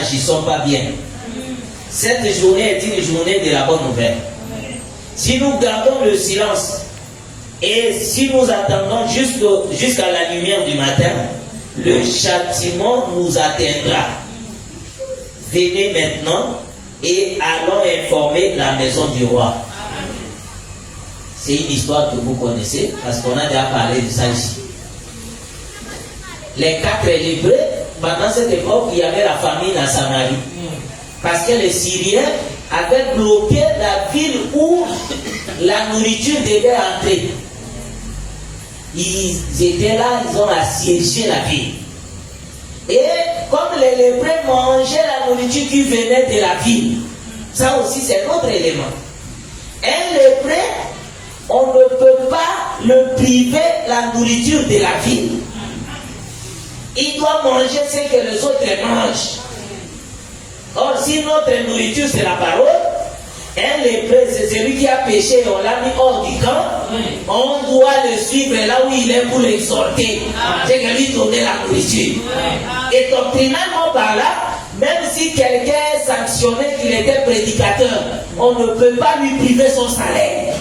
n'agissons pas bien. Cette journée est une journée de la bonne nouvelle. Si nous gardons le silence et si nous attendons jusqu'à la lumière du matin, le châtiment nous atteindra. Venez maintenant et allons informer la maison du roi. C'est une histoire que vous connaissez parce qu'on a déjà parlé de ça ici. Les 4 lépreux, pendant cette époque, il y avait la famine à Samarie. Parce que les Syriens avaient bloqué la ville où la nourriture devait entrer. Ils étaient là, ils ont assiégé la ville. Et comme les lépreux mangeaient la nourriture qui venait de la ville, ça aussi c'est un autre élément. Un lépreux, on ne peut pas le priver la nourriture de la ville. Il doit manger ce que les autres mangent. Or, si notre nourriture c'est la parole, un lépreux, c'est celui qui a péché et on l'a mis hors du camp, on doit le suivre là où il est pour l'exhorter. C'est que lui donner la nourriture. Et doctrinalement par là, même si quelqu'un est sanctionné qu'il était prédicateur, on ne peut pas lui priver son salaire.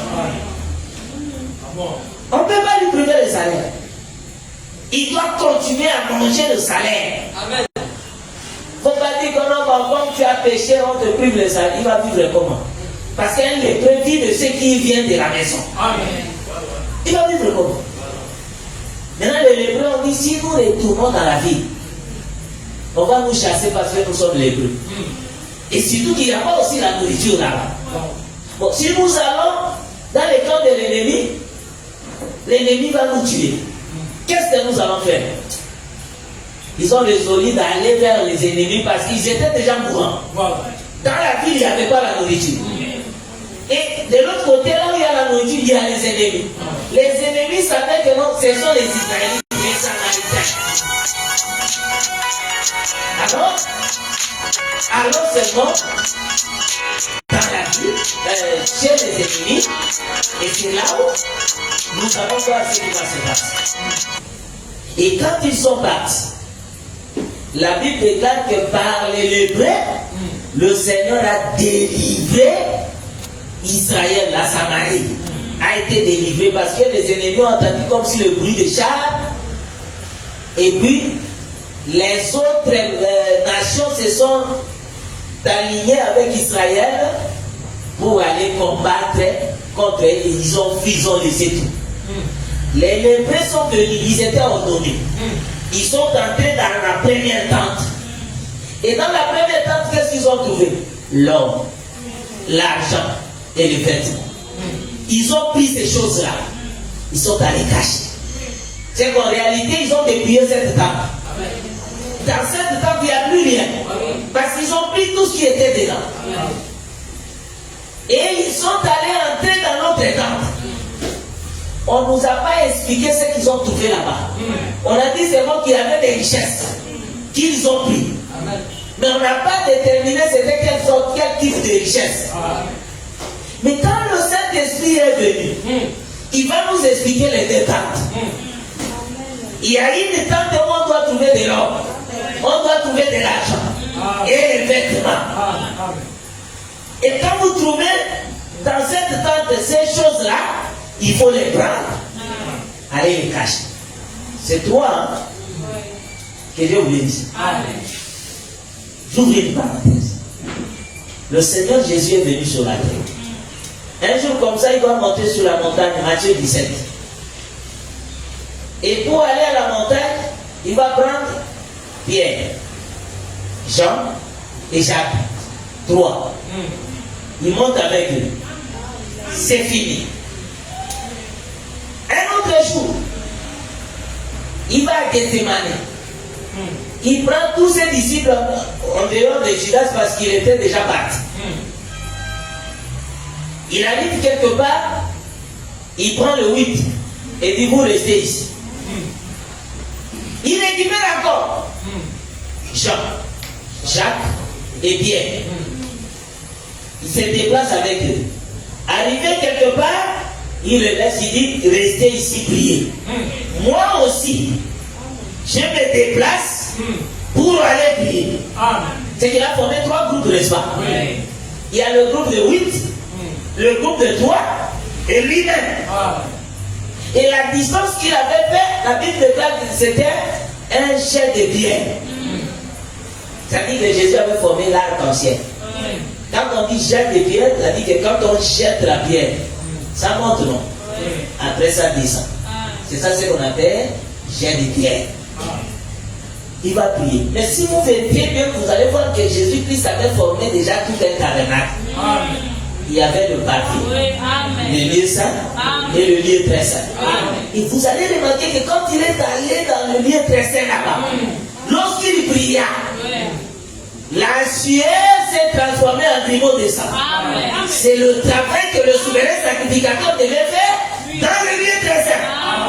On ne peut pas lui priver le salaire. Il doit continuer à manger le salaire. Amen. Faut pas dire que non, quand tu as péché, on te prive le salaire. Il va vivre comment? Parce qu'un lépreux vit de ce qui vient de la maison. Amen. Il va vivre comment? Maintenant, les lépreux ont dit, si nous retournons dans la ville, on va nous chasser parce que nous sommes lépreux. Et surtout qu'il n'y a pas aussi la nourriture là-bas. Bon, si nous allons dans le camp de l'ennemi va nous tuer. Qu'est-ce que nous allons faire? Ils ont résolu d'aller vers les ennemis parce qu'ils étaient déjà mourants. Dans la ville, il n'y avait pas la nourriture. Et de l'autre côté, là où il y a la nourriture, il y a les ennemis. Les ennemis savaient que non, ce sont les Israélites, les Samaritains. Alors seulement, dans la ville, chez les ennemis, et c'est là où nous allons voir ce qui va se passer. Et quand ils sont partis, la Bible déclare que par les lépreux, le Seigneur a délivré Israël, la Samarie, a été délivré parce que les ennemis ont entendu comme si le bruit de chars. Et puis, les autres nations se sont alignées avec Israël pour aller combattre contre eux. Ils ont laissé tout. Les lépreux sont venus, ils étaient ordonnés. Ils sont entrés dans la première tente. Et dans la première tente, qu'est-ce qu'ils ont trouvé? L'or, l'argent et les vêtements. Ils ont pris ces choses-là. Ils sont allés cacher. C'est qu'en réalité, ils ont dépouillé cette tente. Dans cette tente, il n'y a plus rien. Parce qu'ils ont pris tout ce qui était dedans. Et ils sont allés entrer dans notre tente. On ne nous a pas expliqué ce qu'ils ont trouvé là-bas. On a dit seulement qu'il y avait des richesses qu'ils ont pris. Mais on n'a pas déterminé c'était quel type de richesse. Mais quand le Saint-Esprit est venu, il va nous expliquer les deux tentes. Il y a une tente où on doit trouver de l'or, on doit trouver de l'argent et les vêtements. Et quand vous trouvez dans cette tente ces choses-là, il faut les prendre, allez les cacher. C'est toi, hein? Que Dieu vous bénisse. J'ouvre une parenthèse. Le Seigneur Jésus est venu sur la terre. Un jour comme ça, il doit monter sur la montagne, Matthieu 17. Et pour aller à la montagne, il va prendre Pierre, Jean et Jacques. 3. Il monte avec eux. C'est fini. Un autre jour, il va à Gethsemane. Il prend tous ses disciples en dehors de Judas parce qu'il était déjà parti. Il arrive quelque part, il prend le 8 et dit vous restez ici. Il récupère encore Jean, Jacques et Pierre. Il se déplace avec eux. Arrivé quelque part, il le laisse, il dit restez ici prier. Moi aussi, je me déplace pour aller prier. C'est qu'il a formé 3 groupes, n'est-ce pas? Oui. Il y a le groupe de 8, le groupe de 3 et lui-même. Et la distance qu'il avait fait, la Bible déclare que c'était un jet de pierre. Ça dit que Jésus avait formé l'arc-en-ciel. Quand on dit jet de pierre, ça dit que quand on jette la pierre, ça monte, non? Après ça descend. C'est ça ce qu'on appelle jet de pierre. Il va prier. Mais si vous vérifiez bien, vous allez voir que Jésus-Christ avait formé déjà tout un tabernacle. Il y avait le parvis, le lieu saint et le lieu très saint. Et vous allez remarquer que quand il est allé dans le lieu très saint là-bas, lorsqu'il pria, la sueur s'est transformée en grumeaux de sang. C'est le travail que le souverain sacrificateur devait faire dans le lieu très saint.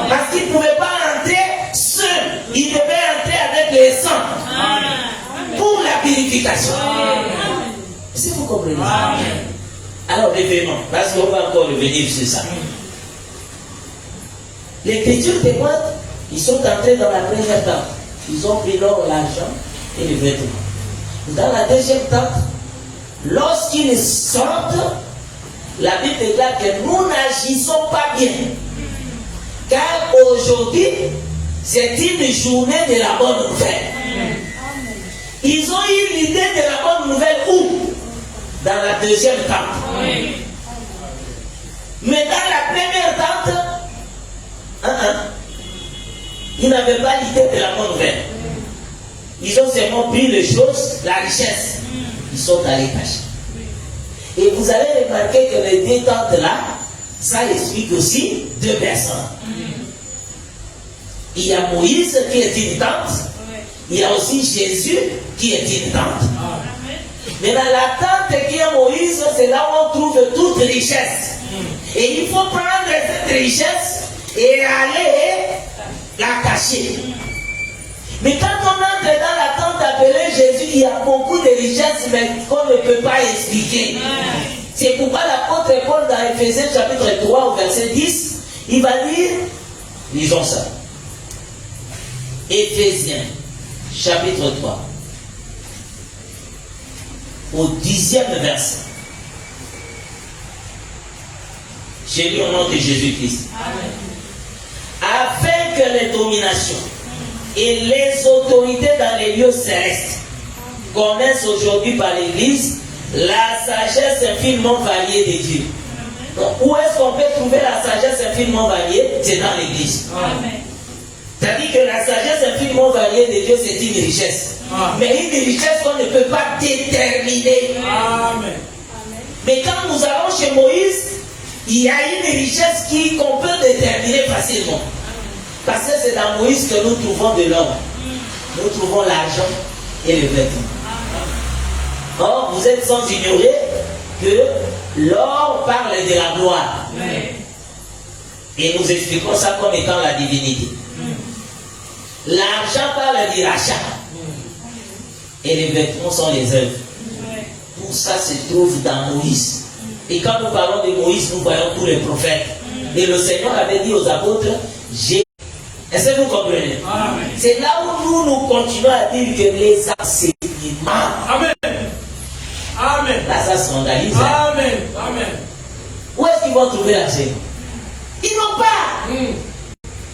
Parce qu'il ne pouvait pas entrer seul. Il devait entrer avec les sangs pour la purification. Est-ce que vous comprenez ça? Alors, revenons, parce qu'on va encore revenir sur ça. L'Écriture témoigne, ils sont entrés dans la première tente. Ils ont pris l'or, l'argent et les vêtements. Dans la deuxième tente, lorsqu'ils sortent, la Bible déclare que nous n'agissons pas bien. Car aujourd'hui, c'est une journée de la bonne nouvelle. Ils ont eu l'idée de la bonne nouvelle où? Dans la deuxième tente. Mais dans la première tente, ils n'avaient pas l'idée de la bonne nouvelle. Ils ont seulement pris les choses, la richesse. Ils sont allés cacher. Et vous allez remarquer que les deux tentes là, ça explique aussi 2 personnes. Il y a Moïse qui est une tente. Il y a aussi Jésus qui est une tente. Mais dans la tente qui est Moïse, c'est là où on trouve toute richesse. Et il faut prendre cette richesse et aller la cacher. Mais quand on entre dans la tente appelée Jésus, il y a beaucoup de richesses, mais qu'on ne peut pas expliquer. C'est pourquoi l'apôtre Paul dans Ephésiens chapitre 3 au verset 10, il va dire, lisons ça. Ephésiens chapitre 3 au 10e verset. J'ai lu au nom de Jésus-Christ. Afin que les dominations et les autorités dans les lieux célestes connaissent aujourd'hui par l'Église la sagesse infiniment variée de Dieu. Donc, où est-ce qu'on peut trouver la sagesse infiniment variée? C'est dans l'Église. C'est-à-dire que la sagesse infiniment variée de Dieu, c'est une richesse. Mais une richesse qu'on ne peut pas déterminer. Mais quand nous allons chez Moïse, il y a une richesse qu'on peut déterminer facilement. Parce que c'est dans Moïse que nous trouvons de l'or. Nous trouvons l'argent et les vêtements. Or, vous êtes sans ignorer que l'or parle de la gloire. Et nous expliquons ça comme étant la divinité. L'argent parle du rachat. Et les vêtements sont les œuvres. Tout ça se trouve dans Moïse. Et quand nous parlons de Moïse, nous voyons tous les prophètes. Et le Seigneur avait dit aux apôtres, est-ce que vous comprenez? C'est là où nous continuons à dire que les enseignements. Amen. Amen. Là, ça se scandalise. Amen. Amen. Où est-ce qu'ils vont trouver l'enseignement? Ils n'ont pas.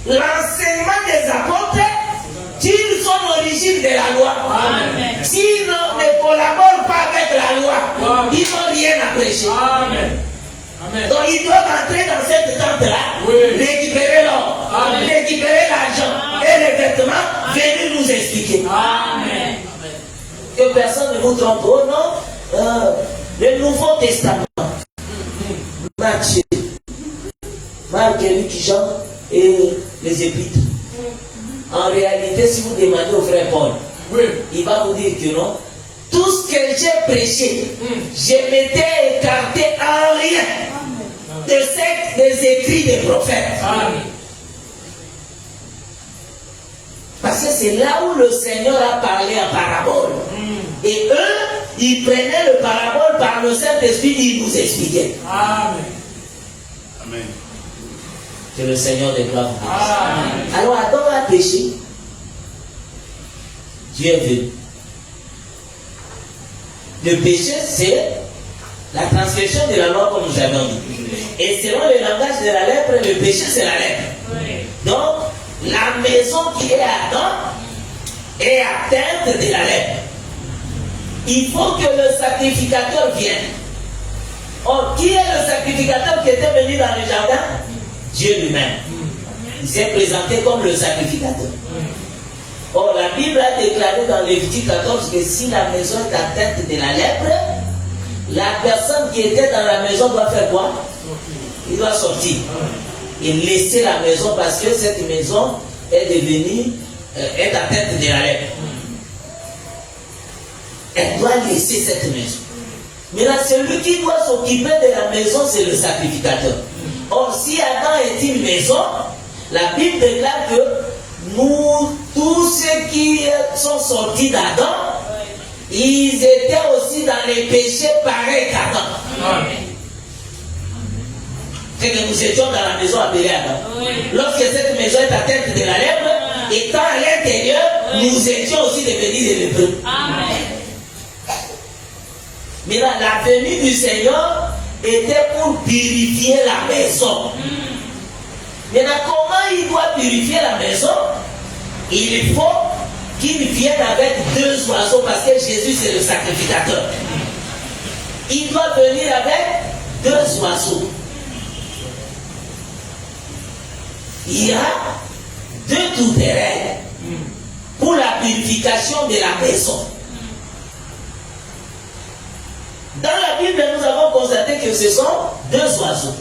L'enseignement des apôtres, s'ils sont l'origine de la loi, s'ils ne collaborent pas avec la loi, ils n'ont rien à prêcher. Amen. Amen. Donc ils doivent entrer dans cette tente-là, récupérer l'or, récupérer l'argent et les vêtements, venir nous expliquer. Amen. Que personne ne vous trompe. Oh non, le Nouveau Testament, Matthieu, Marc, Luc, Jean et les Épîtres. En réalité, si vous demandez au frère Paul, il va vous dire que non. Tout ce que j'ai prêché, je m'étais écarté en rien des écrits des prophètes. Parce que c'est là où le Seigneur a parlé en parabole. Et eux, ils prenaient le parabole par le Saint-Esprit, ils nous expliquaient. Amen. Amen. Que le Seigneur de gloire vous bénisse. Alors Adam a péché. Dieu est venu. Le péché, c'est la transgression de la loi, comme nous avons dit. Et selon le langage de la lèpre, le péché, c'est la lèpre. Donc, la maison qui est à Adam est atteinte de la lèpre. Il faut que le sacrificateur vienne. Or, qui est le sacrificateur qui était venu dans le jardin? Dieu lui-même. Il s'est présenté comme le sacrificateur. Or, la Bible a déclaré dans Lévitique 14 que si la maison est atteinte de la lèpre, la personne qui était dans la maison doit faire quoi? Il doit sortir et laisser la maison parce que cette maison est devenue, est atteinte de la lèpre. Elle doit laisser cette maison. Maintenant, celui qui doit s'occuper de la maison, c'est le sacrificateur. Or, si Adam est une maison, la Bible déclare que nous, tous ceux qui sont sortis d'Adam, ils étaient aussi dans les péchés pareils qu'Adam. C'est que nous étions dans la maison appelée Adam. Lorsque cette maison est atteinte de la lèpre, étant à l'intérieur, nous étions aussi devenus des lépreux. Mais la venue du Seigneur était pour purifier la maison. Maintenant, comment il doit purifier la maison? Il faut qu'il vienne avec 2 oiseaux parce que Jésus c'est le sacrificateur. Il doit venir avec 2 oiseaux. Il y a 2 tourterelles pour la purification de la maison. Dans la Bible, nous avons constaté que ce sont 2 oiseaux.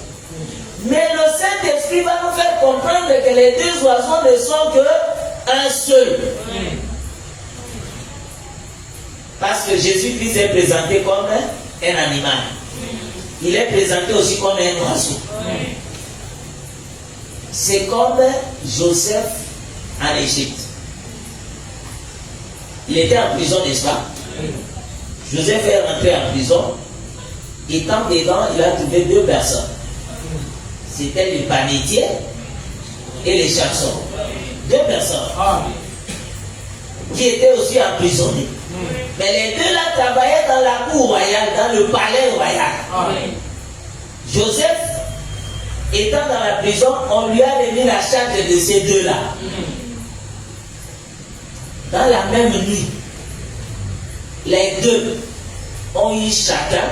Mais le Saint-Esprit va nous faire comprendre que les 2 oiseaux ne sont qu'un seul. Parce que Jésus-Christ est présenté comme un animal. Il est présenté aussi comme un oiseau. C'est comme Joseph en Égypte. Il était en prison, n'est-ce pas? Joseph est rentré en prison. Étant dedans, il a trouvé 2 personnes. C'était les panetiers et les chansons. 2 personnes qui étaient aussi emprisonnés. Mais les 2 là travaillaient dans la cour royale, dans le palais royal. Joseph, étant dans la prison, on lui a remis la charge de ces 2 là. Dans la même nuit, les 2 ont eu chacun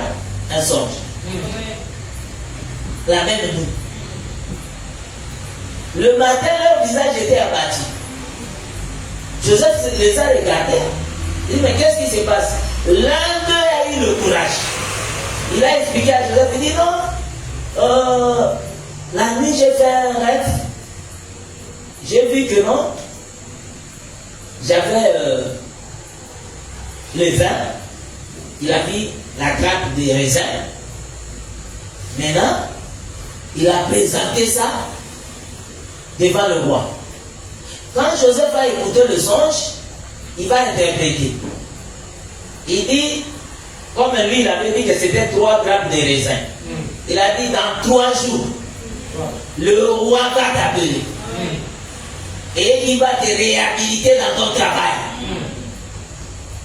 un songe. La même nuit. Le matin, leur visage était abattu. Joseph les a regardés. Il dit, mais qu'est-ce qui se passe? L'un d'eux a eu le courage. Il a expliqué à Joseph, il dit, non, la nuit j'ai fait un rêve. J'ai vu que non, j'avais le vin. Il a vu la grappe des raisins. Maintenant, il a présenté ça devant le roi. Quand Joseph a écouté le songe, il va interpréter. Il dit, comme lui, il avait dit que c'était 3 grappes de raisin. Il a dit, dans 3 jours, le roi va t'appeler. Et il va te réhabiliter dans ton travail.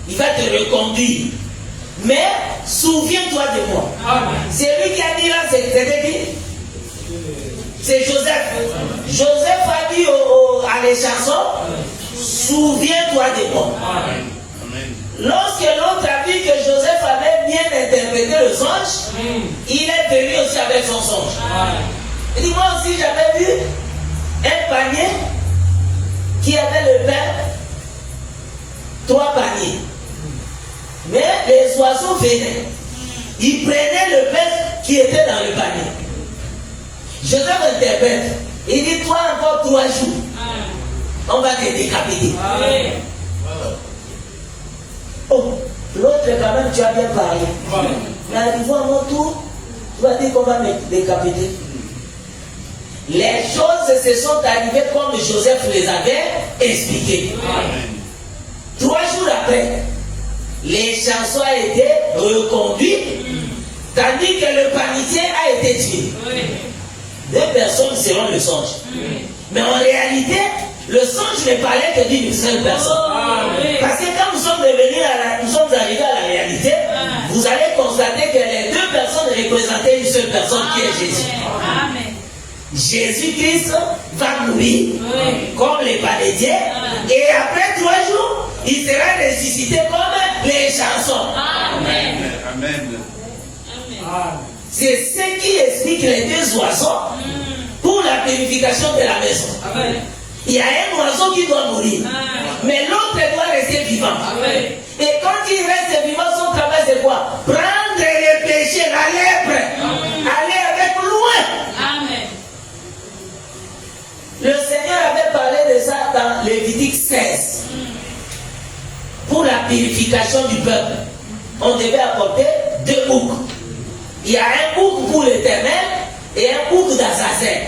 Il va te reconduire. Mais souviens-toi de moi. C'est lui qui a dit là, c'était qui? C'est Joseph. Joseph a dit à les chansons, souviens-toi de moi. Lorsque l'autre a vu que Joseph avait bien interprété le songe, il est venu aussi avec son songe. Il dit, moi aussi j'avais vu un panier qui avait le pain, 3 paniers. Mais les oiseaux venaient. Ils prenaient le pain qui était dans le panier. Joseph interprète. Il dit, toi encore 3 jours, on va te décapiter. Oh, l'autre quand même, tu as bien parlé. Mais arrivons à mon tour, tu vas dire qu'on va me décapiter. Les choses se sont arrivées comme Joseph les avait expliquées. 3 jours après, les chansons ont été reconduites, tandis que le panetier a été tué. 2 personnes selon le songe. Mais en réalité, le songe ne parlait que d'une seule personne. Parce que quand nous sommes arrivés à la réalité, vous allez constater que les deux personnes représentaient une seule personne qui est Jésus. Amen. Jésus-Christ va mourir comme les palédiens et après 3 jours, il sera ressuscité comme les chansons. Amen. Amen. C'est ce qui explique les deux oiseaux pour la purification de la maison. Amen. Il y a un oiseau qui doit mourir, mais l'autre doit rester vivant. Et quand il reste vivant, son travail c'est quoi? Prendre les péchés, la lèpre, aller avec loin. Amen. Le Seigneur avait parlé de ça dans Lévitique 16. Pour la purification du peuple, on devait apporter 2 boucs. Il y a un bouc pour l'Éternel et un bouc d'Azazel.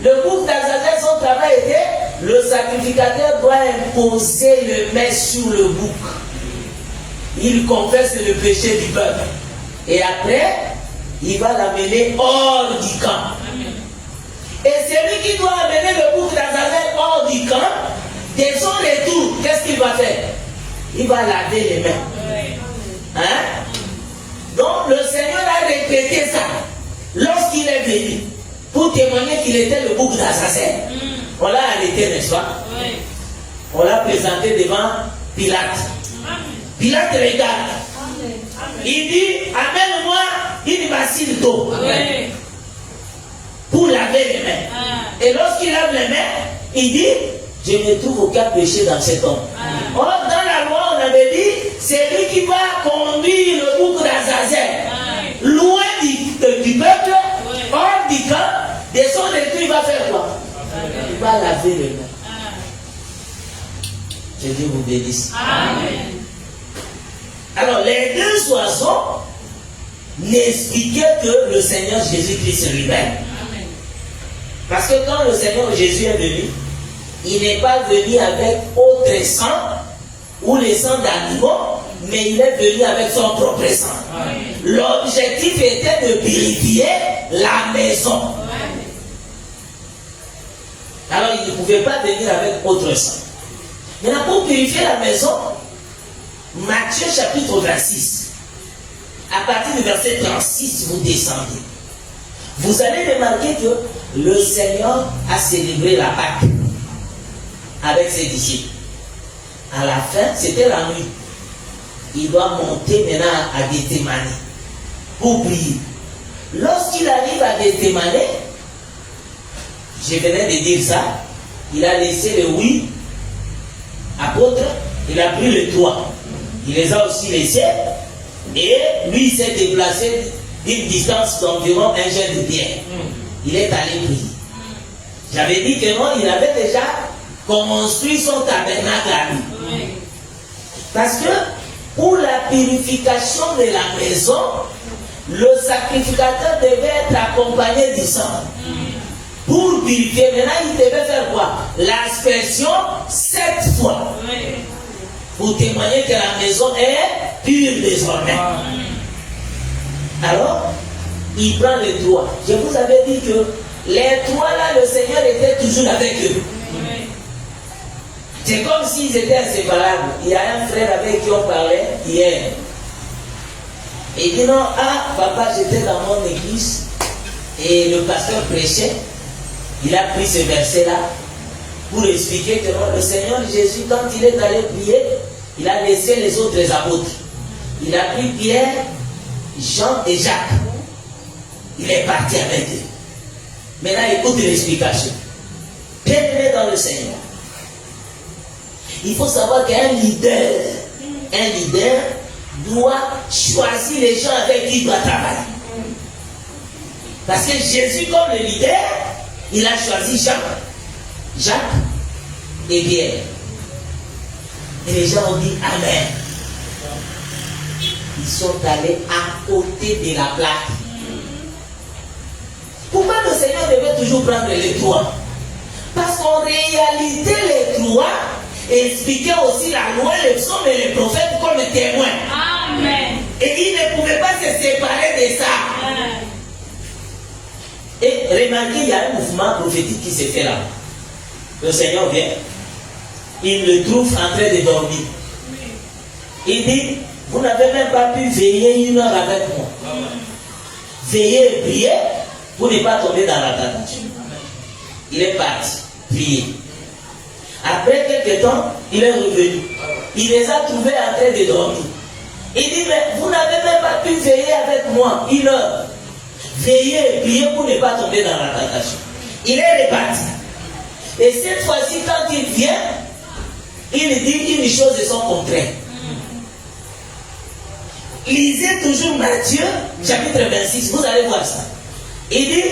Le bouc d'Azazel, son travail était, le sacrificateur doit imposer le main sur le bouc. Il confesse le péché du peuple. Et après, il va l'amener hors du camp. Et celui qui doit amener le bouc d'Azazel hors du camp, dès son retour, qu'est-ce qu'il va faire? Il va laver les mains. Hein? Donc le Seigneur a répété ça lorsqu'il est venu pour témoigner qu'il était le bouc d'Azazel. On l'a arrêté, n'est-ce pas? On l'a présenté devant Pilate. Pilate regarde. Il dit, amène-moi une bassine d'eau pour laver les mains. Et lorsqu'il lave les mains, il dit, je ne trouve aucun péché dans cet homme. Or, dans la loi, on avait dit, c'est lui qui va conduire le bouc d'Azazel loin du peuple, hors du camp. De son retour, il va faire quoi? Il va laver les mains. Que Dieu vous bénisse. Amen. Alors, les deux oiseaux n'expliquaient que le Seigneur Jésus-Christ lui-même. Parce que quand le Seigneur Jésus est venu, il n'est pas venu avec autre sang ou les sangs d'animaux, mais il est venu avec son propre sang. L'objectif était de purifier la maison. Alors il ne pouvait pas venir avec autre sang. Maintenant, pour purifier la maison, Matthieu chapitre 26, à partir du verset 36, vous descendez. Vous allez remarquer que le Seigneur a célébré la Pâque avec ses disciples. À la fin, c'était la nuit. Il doit monter maintenant à Gethsémani pour prier. Lorsqu'il arrive à Gethsémani, je venais de dire ça, il a laissé les 8 apôtres, il a pris les 3. Il les a aussi laissés et lui il s'est déplacé d'une distance d'environ un jeune de pierre. Il est allé prier. J'avais dit que non, il avait déjà construit son tabernacle à lui. Parce que pour la purification de la maison, le sacrificateur devait être accompagné du sang. Pour purifier, maintenant il devait faire quoi? L'aspersion 7 fois. Pour témoigner que la maison est pure désormais. Alors, il prend les 3. Je vous avais dit que les 3 là, le Seigneur était toujours avec eux. C'est comme s'ils étaient inséparables. Il y a un frère avec qui on parlait hier. Il dit non, papa, j'étais dans mon église et le pasteur prêchait. Il a pris ce verset-là pour expliquer que non, le Seigneur Jésus, quand il est allé prier, il a laissé les autres apôtres. Il a pris Pierre, Jean et Jacques. Il est parti avec eux. Maintenant, écoute l'explication. Bien-aimé dans le Seigneur. Il faut savoir qu'un leader doit choisir les gens avec qui il doit travailler. Parce que Jésus, comme le leader, il a choisi Jacques et Pierre. Et les gens ont dit Amen. Ils sont allés à côté de la plaque. Pourquoi le Seigneur devait toujours prendre les 3? Parce qu'en réalité, les 3 expliquaient aussi la loi, les psaumes et les prophètes comme témoins. Amen. Et ils ne pouvaient pas se séparer de ça. Et remarquez, il y a un mouvement prophétique qui se fait là. Le Seigneur vient. Il le trouve en train de dormir. Il dit, vous n'avez même pas pu veiller 1 heure avec moi. Veiller et prier pour ne pas tomber dans la tentation. Il est parti, prier. Après quelques temps, il est revenu. Il les a trouvés en train de dormir. Il dit, mais vous n'avez même pas pu veiller avec moi 1 heure. Veiller et prier pour ne pas tomber dans la tentation. Il est reparti. Et cette fois-ci, quand il vient, il dit une chose de son contraire. Lisez toujours Matthieu, chapitre 26, vous allez voir ça. Il dit,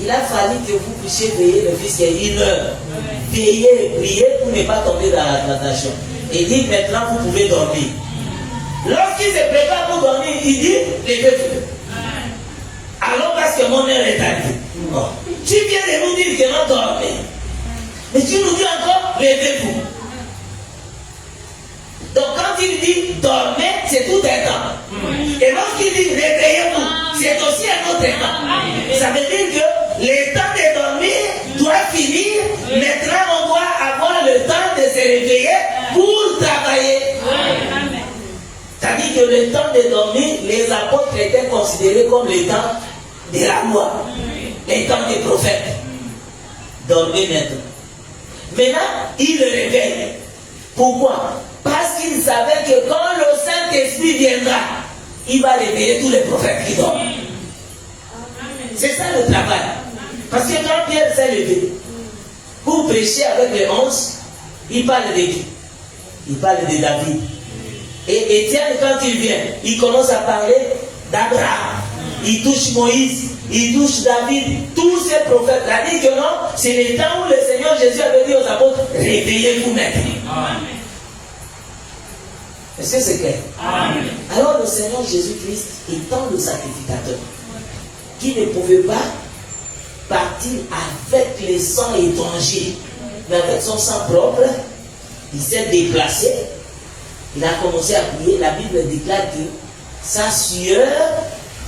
il a fallu que vous puissiez veiller le fils y a 1 heure. Veiller et prier pour ne pas tomber dans la tentation. Il dit, maintenant vous pouvez dormir. Lorsqu'il se prépare pour dormir, il dit, levez-vous. Alors parce que mon heure est arrivée. Oh. Tu viens de nous dire que non dormir. Mais tu nous dis encore, levez-vous. Donc quand il dit dormez, c'est tout un temps. Et lorsqu'il dit réveillez-vous, c'est aussi un autre temps. Ça veut dire que le temps de dormir doit finir. Maintenant, on doit avoir le temps de se réveiller pour travailler. C'est-à-dire que le temps de dormir, les apôtres étaient considérés comme le temps de la loi, le temps des prophètes. Dormez maintenant. Maintenant, il le réveille. Pourquoi? Parce qu'il savait que quand le Saint-Esprit viendra, il va réveiller tous les prophètes qui dorment. C'est ça le travail. Parce que quand Pierre s'est levé pour prêcher avec les 11, il parle de qui? Il parle de David. Et Étienne, quand il vient, il commence à parler d'Abraham. Il touche Moïse, il touche David, tous ces prophètes. Il a dit que non, c'est le temps où le Seigneur Jésus avait dit aux apôtres, réveillez-vous maintenant. Est-ce que c'est clair? Amen. Alors le Seigneur Jésus-Christ étant le sacrificateur, qui ne pouvait pas partir avec les sangs étrangers, mais avec son sang propre, il s'est déplacé, il a commencé à prier. La Bible déclare que sa sueur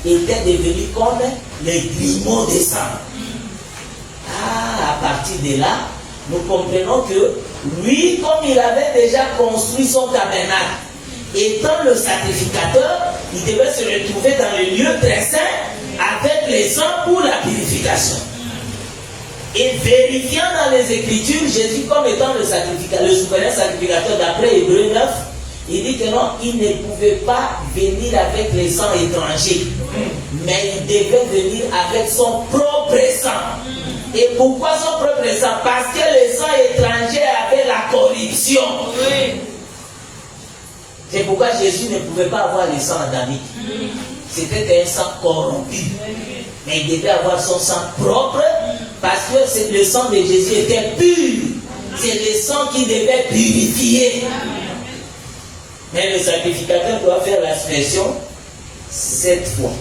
était devenue comme les grumeaux de sang. À partir de là, nous comprenons que lui, comme il avait déjà construit son tabernacle, étant le sacrificateur, il devait se retrouver dans le lieu très saint avec les sangs pour la purification. Et vérifiant dans les Écritures, Jésus comme étant le sacrificateur, le souverain sacrificateur d'après Hébreux 9, il dit que non, il ne pouvait pas venir avec les sangs étrangers, mais il devait venir avec son propre sang. Et pourquoi son propre sang? Parce que les sangs étrangers avaient la corruption. C'est pourquoi Jésus ne pouvait pas avoir le sang adamique. C'était un sang corrompu. Mais il devait avoir son sang propre parce que le sang de Jésus était pur. C'est le sang qui devait purifier. Mais le sacrificateur doit faire l'aspersion 7 fois.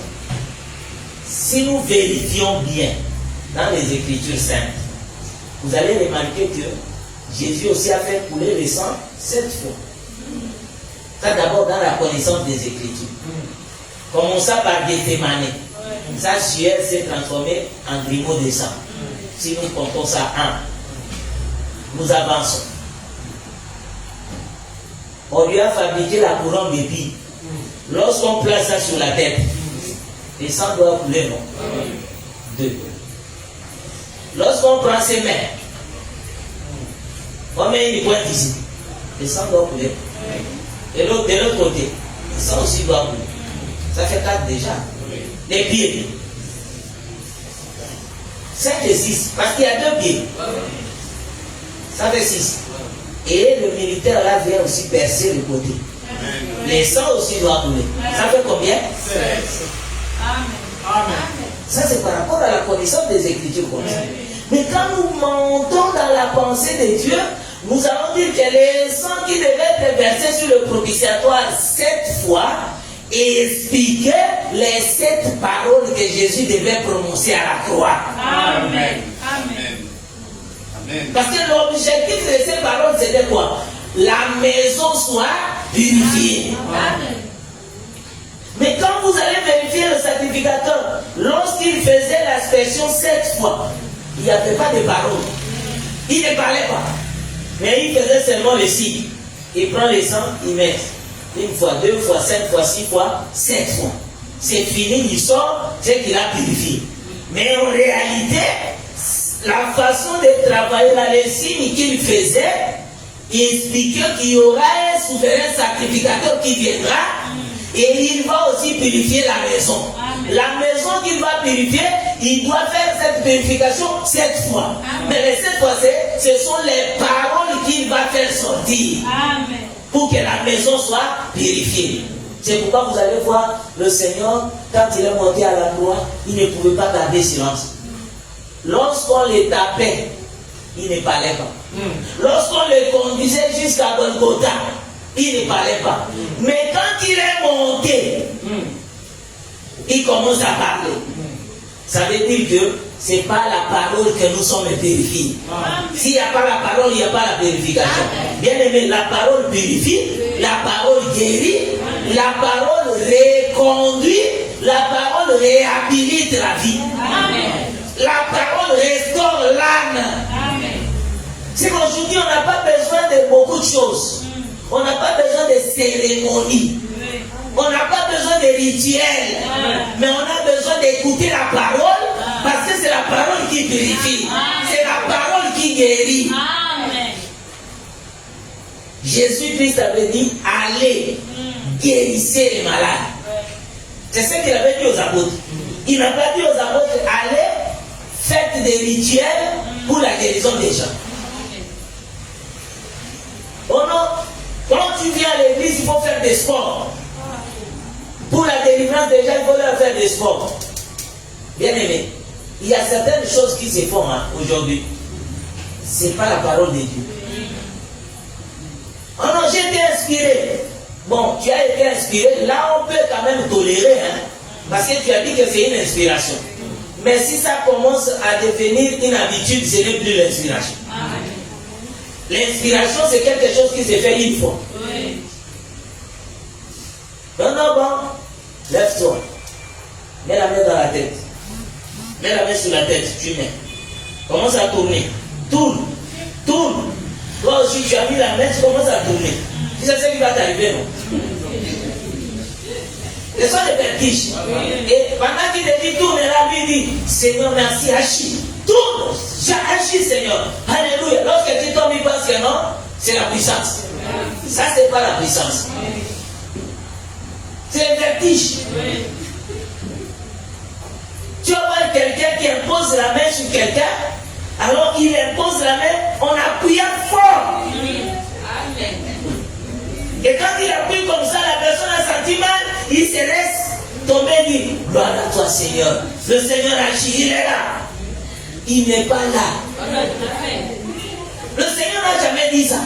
Si nous vérifions bien dans les Écritures saintes, vous allez remarquer que Jésus aussi a fait couler le sang 7 fois. Ça d'abord dans la connaissance des Écritures. Commençant par Gethsémane. Sa sueur s'est transformée en grumeau de sang. Si nous comptons ça nous avançons. On lui a fabriqué la couronne d'épines. Lorsqu'on place ça sur la tête, le sang doit couler, non? 2. Lorsqu'on prend ses mains, on met une pointe ici, le sang doit couler. Et de l'autre côté, le sang aussi doit couler. Ça fait 4 déjà. Les pieds. 5 et 6. Parce qu'il y a 2 pieds. Ça fait 6. Et le militaire là vient aussi percer le côté. Les sangs aussi doivent couler. Ça fait combien? 16. Amen. Ça c'est par rapport à la connaissance des Écritures comme ça. Mais quand nous montons dans la pensée de Dieu, nous allons dire que les sangs qui devaient être versés sur le propitiatoire 7 fois expliquaient les 7 paroles que Jésus devait prononcer à la croix. Amen. Amen. Parce que l'objectif de ces paroles c'était quoi? La maison soit purifiée. Amen. Mais quand vous allez vérifier le sacrificateur, lorsqu'il faisait l'aspersion 7 fois, il n'y avait pas de parole. Il ne parlait pas. Mais il faisait seulement le signe. Il prend le sang, il met 1 fois, 2 fois, 5 fois, 6 fois, 7 fois. C'est fini, il sort, c'est qu'il a purifié. Mais en réalité, la façon de travailler là, les signes qu'il faisait, il expliquait qu'il y aura un souverain sacrificateur qui viendra et il va aussi purifier la maison. Amen. La maison qu'il va purifier, il doit faire cette purification 7 fois. Amen. Mais les 7 fois, ce sont les paroles qu'il va faire sortir. Amen. Pour que la maison soit purifiée. C'est pourquoi vous allez voir le Seigneur, quand il est monté à la croix, il ne pouvait pas garder silence. Lorsqu'on les tapait, il ne parlait pas. Lorsqu'on les conduisait jusqu'à Golgotha, il ne parlait pas. Mais quand il est monté, il commence à parler. Ça veut dire que ce n'est pas la parole que nous sommes purifiés. S'il n'y a pas la parole, il n'y a pas la purification. Bien aimé, la parole purifie, la parole guérit, la parole reconduit, la parole réhabilite la vie. Amen. La parole restaure l'âme. C'est qu'aujourd'hui, on n'a pas besoin de beaucoup de choses. On n'a pas besoin de cérémonies. On n'a pas besoin de rituels. Mais on a besoin d'écouter la parole parce que c'est la parole qui purifie. C'est la parole qui guérit. Jésus-Christ avait dit, allez, guérissez les malades. C'est ce qu'il avait dit aux apôtres. Il n'a pas dit aux apôtres, allez, faites des rituels pour la guérison des gens. Oh non, quand tu viens à l'église, il faut faire des sports. Pour la délivrance des gens, il faut leur faire des sports. Bien aimé, il y a certaines choses qui se font aujourd'hui. Ce n'est pas la parole de Dieu. Oh non, j'ai été inspiré. Bon, tu as été inspiré. Là, on peut quand même tolérer. Parce que tu as dit que c'est une inspiration. Mais si ça commence à devenir une habitude, ce n'est plus l'inspiration. L'inspiration, c'est quelque chose qui se fait une fois. Oui. Non, bon. Lève-toi. Mets la main dans la tête. Mets la main sur la tête. Tu mets. Commence à tourner. Tourne. Toi aussi, tu as mis la main, tu commences à tourner. Tu sais ce qui va t'arriver, non? Ce sont des vertiges. Et pendant qu'il te dit tourne, là, lui dit, Seigneur, merci, agis. Tourne, agis, Seigneur. Alléluia. Lorsque tu tombes, il pense que non, c'est la puissance. Ça, c'est pas la puissance. C'est le vertige. Tu vas voir quelqu'un qui impose la main sur quelqu'un, alors il impose la main en appuyant fort. Et quand il appuie comme ça, la personne a senti mal, il se laisse tomber et dit, gloire à toi Seigneur. Le Seigneur agit, il est là. Il n'est pas là. Le Seigneur n'a jamais dit ça.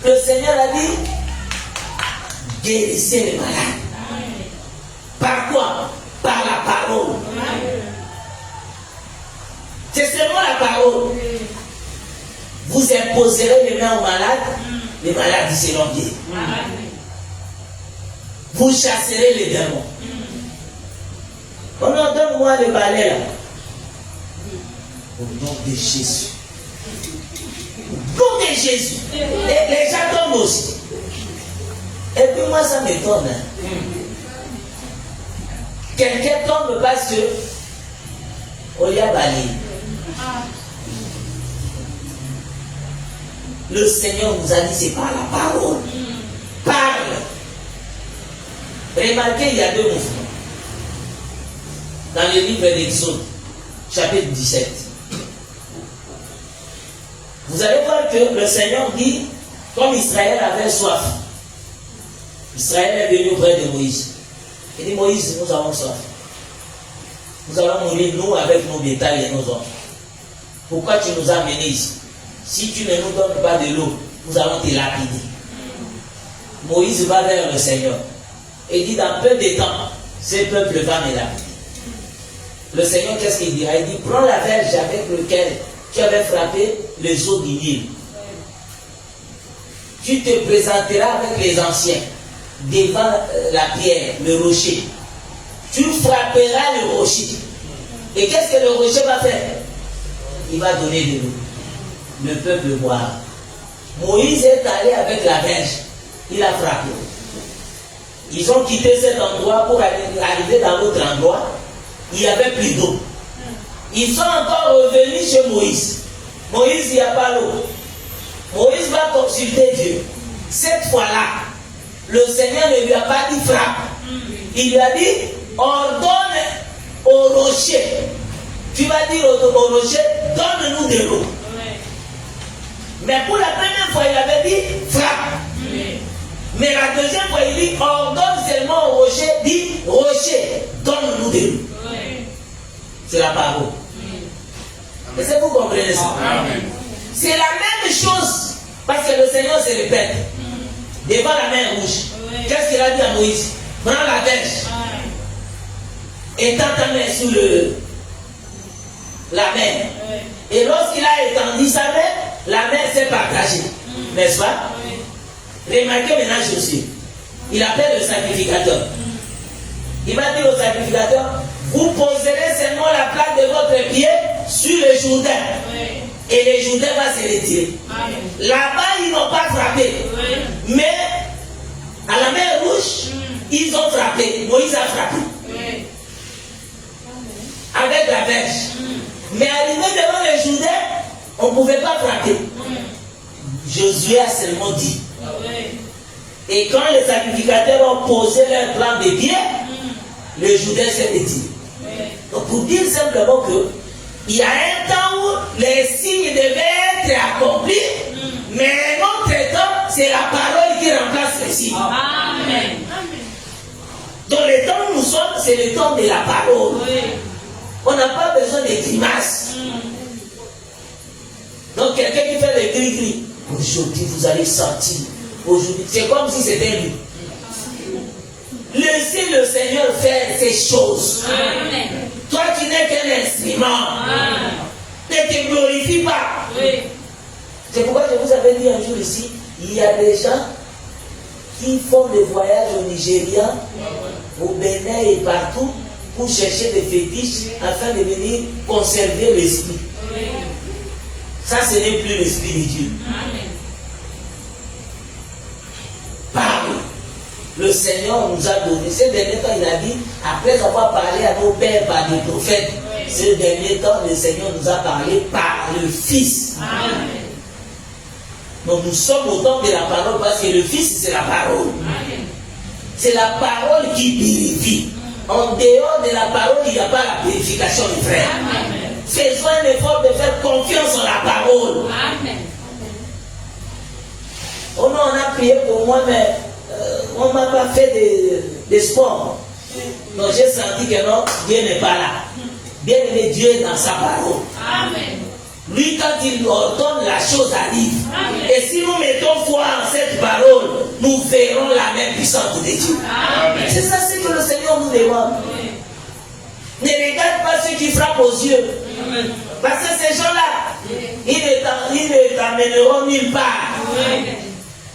Le Seigneur a dit, guérissez les malades. Par quoi? Par la parole. C'est seulement la parole. Vous imposerez les mains aux malades, les malades seront guéris. Vous chasserez les démons. On en donne-moi le balai là. Au nom de Jésus. Au nom de Jésus. Et les gens tombent aussi. Et puis moi ça m'étonne. Quelqu'un tombe parce que on lui a balayé. Le Seigneur nous a dit c'est par la parole. Parle. Remarquez, il y a deux mouvements. Dans le livre d'Exode, chapitre 17. Vous allez voir que le Seigneur dit, comme Israël avait soif, Israël est venu auprès de Moïse. Il dit, Moïse, nous avons soif. Nous allons mourir, nous, avec nos bétails et nos hommes. Pourquoi tu nous as amenés ici? Si tu ne nous donnes pas de l'eau, nous allons te lapider. Moïse va vers le Seigneur et dit, dans peu de temps, ce peuple va me lapider. Le Seigneur, qu'est-ce qu'il dira? Il dit, prends la verge avec laquelle tu avais frappé les eaux du Nil. Tu te présenteras avec les anciens devant la pierre, le rocher. Tu frapperas le rocher. Et qu'est-ce que le rocher va faire? Il va donner de l'eau. Le peuple boira. Moïse est allé avec la verge. Il a frappé. Ils ont quitté cet endroit pour arriver dans l'autre endroit. Il n'y avait plus d'eau. Ils sont encore revenus chez Moïse. Moïse, il n'y a pas l'eau. Moïse va consulter Dieu. Cette fois-là, le Seigneur ne lui a pas dit frappe. Il lui a dit ordonne au rocher. Tu vas dire au rocher, donne-nous de l'eau. Mais pour la première fois, il avait dit frappe. Mais la deuxième fois, il dit ordonne seulement au rocher, dit rocher, donne-nous de l'eau. C'est la parole. Est-ce que vous comprenez ça? C'est la même chose. Parce que le Seigneur se répète. Devant la mer rouge. Qu'est-ce qu'il a dit à Moïse? Prends la verge. Étends ta main sous la mer. Et lorsqu'il a étendu sa main, la mer s'est partagée. N'est-ce pas? Remarquez maintenant ceci. Il appelle le sacrificateur. Il va dire au sacrificateur, vous poserez seulement la plaque de votre pied sur le Jourdain. Et le Jourdain va se retirer. Là-bas, ils n'ont pas frappé. Mais à la mer rouge, ils ont frappé. Moïse a frappé. Avec la verge. Mais arrivé devant le Jourdain, on ne pouvait pas frapper. Josué a seulement dit. Et quand les sacrificateurs ont posé leur plan de pied, le Jourdain s'est retiré. Donc pour dire simplement que il y a un temps où les signes devaient être accomplis, mais notre temps, c'est la parole qui remplace les signes. Amen. Dans le temps où nous sommes, c'est le temps de la parole. On n'a pas besoin de grimaces. Donc quelqu'un qui fait le gris-gris, aujourd'hui vous allez sentir. Aujourd'hui, c'est comme si c'était lui. Laissez le Seigneur faire ces choses. Amen. Toi, tu n'es qu'un instrument. Ne te glorifie pas. C'est pourquoi je vous avais dit un jour ici, il y a des gens qui font des voyages au Nigeria, au Bénin et partout pour chercher des fétiches afin de venir conserver l'esprit. Ça, ce n'est plus l'esprit de Dieu. Parle. Le Seigneur nous a donné. Ces derniers temps, il a dit, après avoir parlé à nos pères par des prophètes, ces derniers temps, le Seigneur nous a parlé par le Fils. Amen. Donc nous sommes au temps de la parole parce que le Fils, c'est la parole. C'est la parole qui purifie. En dehors de la parole, il n'y a pas la purification des frères. Faisons un effort de faire confiance en la parole. Amen. Oh non, on a prié pour moi, mais on ne m'a pas fait de sport. Donc j'ai senti que non, Dieu n'est pas là. Bien aimé, Dieu est dans sa parole. Amen. Lui, quand il ordonne, la chose arrive. Amen. Et si nous mettons foi en cette parole, nous verrons la main puissante de Dieu. C'est ça ce que le Seigneur nous demande. Amen. Ne regarde pas ceux qui frappent aux yeux. Amen. Parce que ces gens-là, ils ne t'amèneront nulle part. Amen.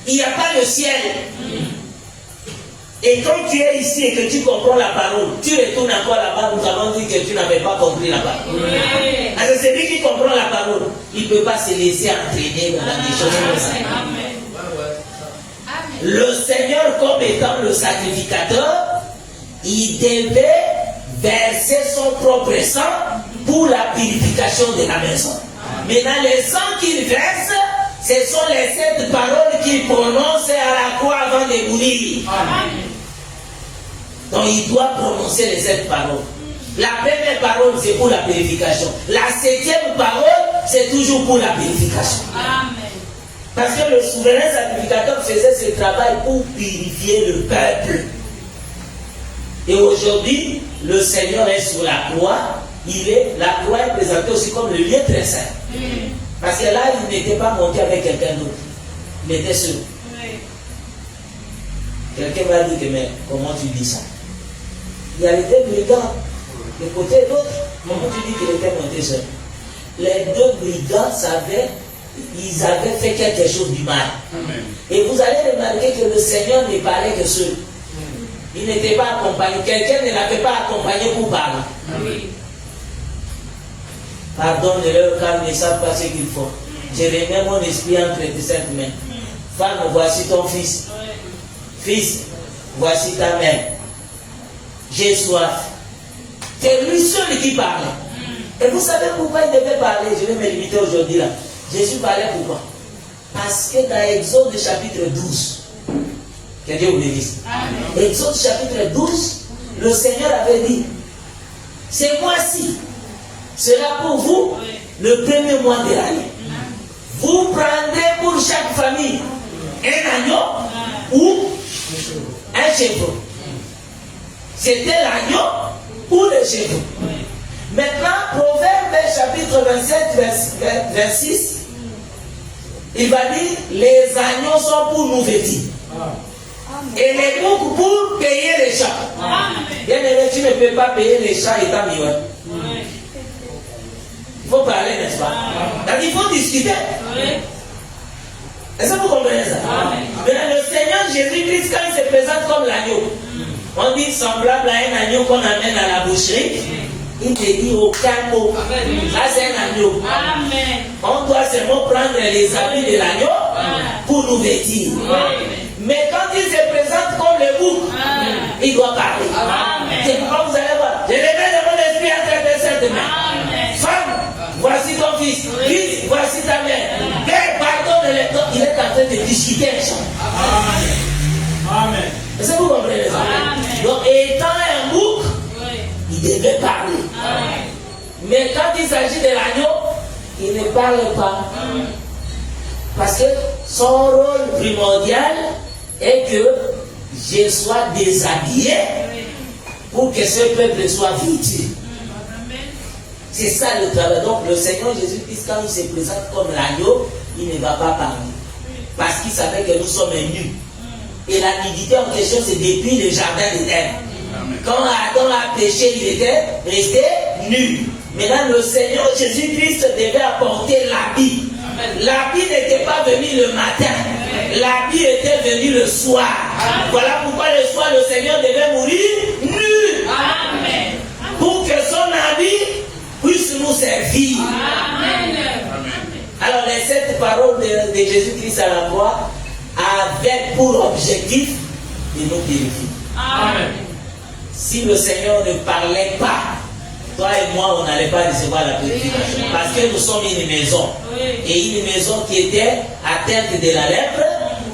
Il n'y a pas le ciel. Et quand tu es ici et que tu comprends la parole, tu retournes encore là-bas, nous avons dit que tu n'avais pas compris la parole. Parce que celui qui comprend la parole, il ne peut pas se laisser entraîner dans des choses comme ça. Le Seigneur, comme étant le sacrificateur, il devait verser son propre sang pour la purification de la maison. Maintenant, les sangs qu'il verse, ce sont les 7 paroles qu'il prononce à la croix avant de mourir. Donc il doit prononcer les 7 paroles. La première parole, c'est pour la purification. La 7e parole, c'est toujours pour la purification. Amen. Parce que le souverain sacrificateur faisait ce travail pour purifier le peuple. Et aujourd'hui, le Seigneur est sur la croix. La croix est présentée aussi comme le lieu très saint. Parce que là, il n'était pas monté avec quelqu'un d'autre. Il était seul. Quelqu'un va dire que, mais comment tu dis ça? Il y a les 2 brigands, de côté et l'autre. Comment tu dis qu'il était monté seul? Les 2 brigands savaient, ils avaient fait quelque chose du mal. Amen. Et vous allez remarquer que le Seigneur ne parlait que seul. Il n'était pas accompagné. Quelqu'un ne l'avait pas accompagné pour parler. Amen. Pardonne-leur car ils ne savent pas ce qu'ils font. Je remets mon esprit entre tes saintes mains. Femme, voici ton fils. Fils, voici ta mère. J'ai soif. C'est lui seul qui parlait. Et vous savez pourquoi il devait parler? Je vais me limiter aujourd'hui là. Jésus parlait pourquoi? Parce que dans Exode chapitre 12, que Dieu vous bénisse. Exode chapitre 12, le Seigneur avait dit, ce mois-ci sera pour vous le premier mois de l'année. Vous prendrez pour chaque famille un agneau ou un chèvre. C'était l'agneau ou le chèvre. Maintenant, Proverbe chapitre 27, verset 6, il va dire, les agneaux sont pour nous vêtir. Et les boucs pour payer les chats. Bien aimé, tu ne peux pas payer les chats étant mieux. Il faut parler, n'est-ce pas? Donc il faut discuter. Est-ce que vous comprenez ça? Maintenant, le Seigneur Jésus-Christ, quand il se présente comme l'agneau, on dit semblable à un agneau qu'on amène à la boucherie. Il te dit aucun mot. Là, c'est un agneau. On doit seulement prendre les habits de l'agneau pour nous vêtir. Mais quand il se présente comme le bouc, il doit parler. C'est pourquoi vous allez voir. Je remets de mon esprit entre tes saintes mains. Femme, voici ton fils. Fils, voici ta mère. Père, pardonne le temps. Il est en train de discuter ensemble. Amen. Est-ce que vous comprenez ça? Donc, étant un bouc, il devait parler. Mais quand il s'agit de l'agneau, il ne parle pas. Parce que son rôle primordial est que je sois déshabillé pour que ce peuple soit vêtu. C'est ça le travail. Donc le Seigneur Jésus-Christ, quand il se présente comme l'agneau, il ne va pas parler. Parce qu'il savait que nous sommes nus. Et la nudité en question, c'est depuis le jardin d'Éden. Quand Adam a péché, il était resté nu. Maintenant, le Seigneur Jésus-Christ devait apporter l'habit. L'habit n'était pas venu le matin. L'habit était venu le soir. Voilà pourquoi le soir, le Seigneur devait mourir nu. Pour que son habit puisse nous servir. Alors, les sept paroles de Jésus-Christ à la croix avaient pour objectif de nous purifier. Si le Seigneur ne parlait pas, toi et moi, on n'allait pas recevoir la purification. Parce que nous sommes une maison. Et une maison qui était atteinte de la lèpre.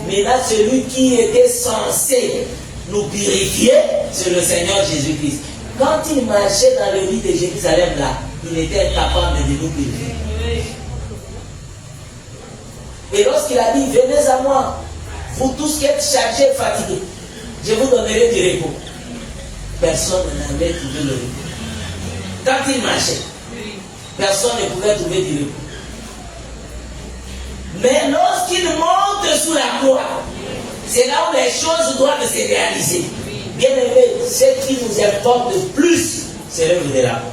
Mais là, celui qui était censé nous purifier, c'est le Seigneur Jésus-Christ. Quand il marchait dans le lit de Jérusalem, là, il était capable de nous purifier. Et lorsqu'il a dit, venez à moi, vous tous qui êtes chargés et fatigués, je vous donnerai du repos. Personne n'avait trouvé le repos. Quand il marchait, personne ne pouvait trouver du repos. Mais lorsqu'il monte sous la croix, c'est là où les choses doivent se réaliser. Bien aimé, ce qui nous importe le plus, c'est l'œuvre de la croix.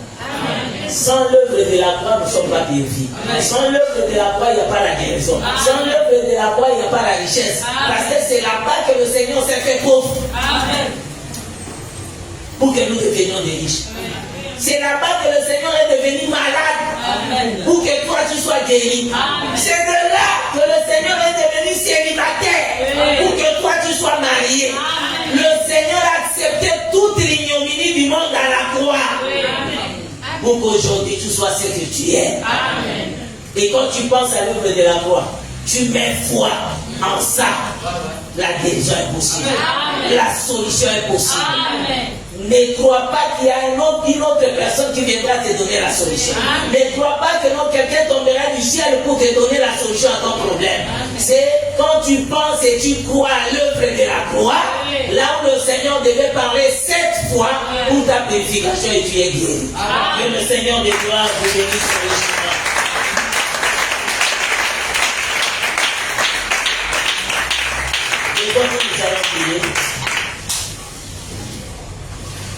Sans l'œuvre de la croix, nous ne sommes pas purifiés. Sans l'œuvre de la croix, il n'y a pas la guérison. Sans l'œuvre de la croix, il n'y a pas la richesse. Parce que c'est là-bas que le Seigneur s'est fait pauvre. Pour que nous devenions des riches. C'est là-bas que le Seigneur est devenu malade. Pour que toi tu sois guéri. C'est de là que le Seigneur est devenu célibataire. Pour que toi tu sois marié. Le Seigneur a accepté toute l'ignominie du monde à la croix. Pour qu'aujourd'hui tu sois ce que tu es. Et quand tu penses à l'œuvre de la croix, tu mets foi en ça. La guérison est possible. La solution est possible. Ne crois pas qu'il y a une autre personne qui viendra te donner la solution. Ne crois pas que non, quelqu'un tombera du ciel pour te donner la solution à ton problème. C'est quand tu penses et tu crois à l'œuvre de la croix, là où le Seigneur devait parler 7 fois pour ta purification et tu es guéri. Que le Seigneur de gloire vous bénisse sur le chemin. Et donc nous allons prier.